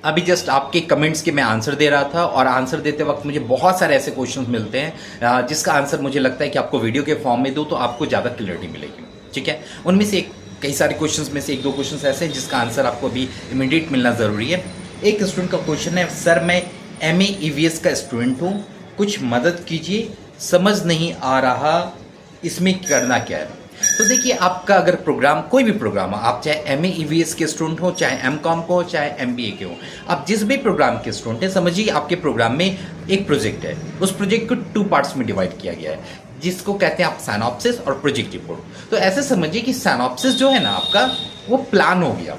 अभी जस्ट आपके कमेंट्स के मैं आंसर दे रहा था और आंसर देते वक्त मुझे बहुत सारे ऐसे क्वेश्चंस मिलते हैं जिसका आंसर मुझे लगता है कि आपको वीडियो के फॉर्म में दूं तो आपको ज़्यादा क्लियरिटी मिलेगी। ठीक है, उनमें से कई सारे क्वेश्चंस में से एक दो क्वेश्चंस ऐसे हैं जिसका आंसर आपको अभी इमीडिएट मिलना ज़रूरी है। एक स्टूडेंट का क्वेश्चन है, सर मैं MA EVS का स्टूडेंट हूँ, कुछ मदद कीजिए, समझ नहीं आ रहा इसमें करना क्या है। तो देखिए, आपका अगर प्रोग्राम कोई भी प्रोग्राम हो, आप चाहे MA EVS के स्टूडेंट हो, चाहे MCOM को हो, चाहे MBA के हो, आप जिस भी प्रोग्राम के स्टूडेंट हैं, समझिए आपके प्रोग्राम में एक प्रोजेक्ट है। उस प्रोजेक्ट को 2 पार्ट्स में डिवाइड किया गया है जिसको कहते हैं आप सिनॉप्सिस और प्रोजेक्ट रिपोर्ट। तो ऐसे समझिए कि सिनॉप्सिस जो है ना आपका, वो प्लान हो गया,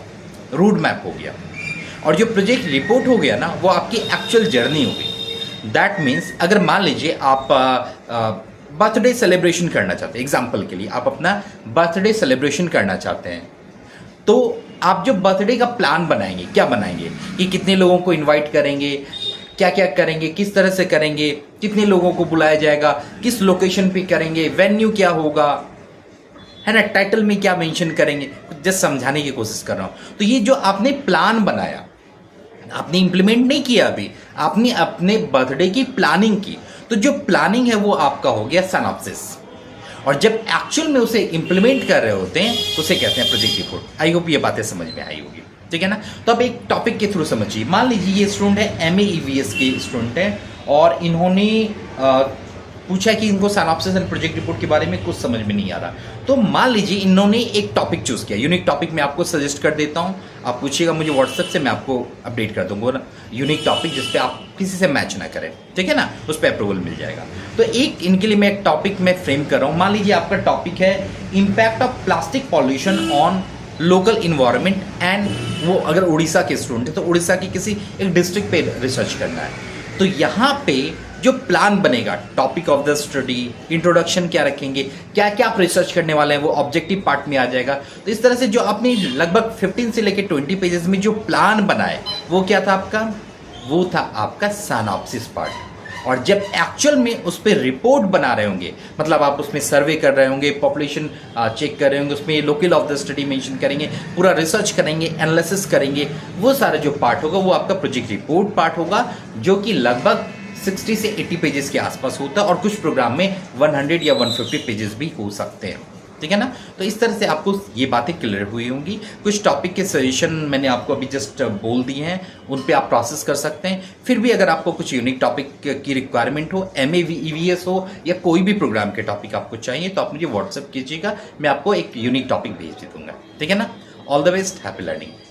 रूट मैप हो गया, और जो प्रोजेक्ट रिपोर्ट हो गया ना वो आपकी एक्चुअल जर्नी हो गई। दैट मीन्स अगर मान लीजिए आप बर्थडे सेलिब्रेशन करना चाहते हैं, एग्जाम्पल के लिए आप अपना बर्थडे सेलिब्रेशन करना चाहते हैं, तो आप जो बर्थडे का प्लान बनाएंगे, क्या बनाएंगे कि कितने लोगों को इनवाइट करेंगे, क्या क्या करेंगे, किस तरह से करेंगे, कितने लोगों को बुलाया जाएगा, किस लोकेशन पे करेंगे, वेन्यू क्या होगा, है ना, टाइटल में क्या मेंशन करेंगे, जस्ट समझाने की कोशिश कर रहा हूं। तो ये जो आपने प्लान बनाया, आपने इंप्लीमेंट नहीं किया, अभी आपने अपने बर्थडे की प्लानिंग की, तो जो प्लानिंग है वो आपका हो गया सिनॉप्सिस। और जब एक्चुअल में उसे इंप्लीमेंट कर रहे होते हैं तो उसे कहते हैं प्रोजेक्ट रिपोर्ट। आई होप ये बातें समझ में आई होगी, ठीक है ना। तो अब एक टॉपिक के थ्रू समझिए। मान लीजिए ये स्टूडेंट है, MA EVS के स्टूडेंट है, और इन्होंने पूछा कि इनको सिनॉप्सिस एंड प्रोजेक्ट रिपोर्ट के बारे में कुछ समझ में नहीं आ रहा। तो मान लीजिए इन्होंने एक टॉपिक चूज किया, यूनिक टॉपिक मैं आपको सजेस्ट कर देता हूं, आप पूछिएगा मुझे व्हाट्सएप से, मैं आपको अपडेट कर दूंगा ना, यूनिक टॉपिक जिसपे आप किसी से मैच ना करें, ठीक है ना, उस पर अप्रूवल मिल जाएगा। तो एक इनके लिए मैं एक टॉपिक में फ्रेम कर रहा हूँ। मान लीजिए आपका टॉपिक है impact of plastic pollution on local environment, and वो अगर उड़ीसा के स्टूडेंट है तो उड़ीसा की किसी एक डिस्ट्रिक्ट पे रिसर्च करना है। तो यहाँ पे जो प्लान बनेगा, topic of the study, introduction क्या रखेंगे, क्या क्या आप रिसर्च करने वाले हैं, वो ऑब्जेक्टिव पार्ट में आ जाएगा। तो इस तरह से जो आपने लगभग 15 से लेकर 20 पेजेस में जो प्लान बनाए, वो क्या था आपका, वो था आपका सिनॉप्सिस पार्ट। और जब एक्चुअल में उस पर रिपोर्ट बना रहे होंगे, मतलब आप उसमें सर्वे कर रहे होंगे, पॉपुलेशन चेक कर रहे होंगे, उसमें local of the study mention करेंगे, पूरा रिसर्च करेंगे, एनालिसिस करेंगे, वो सारा जो पार्ट होगा वो आपका प्रोजेक्ट रिपोर्ट पार्ट होगा, जो कि लगभग 60 से 80 पेजेस के आसपास होता है, और कुछ प्रोग्राम में 100 या 150 पेजेस भी हो सकते हैं, ठीक है ना। तो इस तरह से आपको ये बातें क्लियर हुई होंगी। कुछ टॉपिक के सजेशन मैंने आपको अभी जस्ट बोल दिए हैं, उन पे आप प्रोसेस कर सकते हैं। फिर भी अगर आपको कुछ यूनिक टॉपिक की रिक्वायरमेंट हो, MA EVS हो या कोई भी प्रोग्राम के टॉपिक आपको चाहिए, तो आप मुझे व्हाट्सएप कीजिएगा, मैं आपको एक यूनिक टॉपिक भेज दूंगा, ठीक है ना। All the best, happy learning.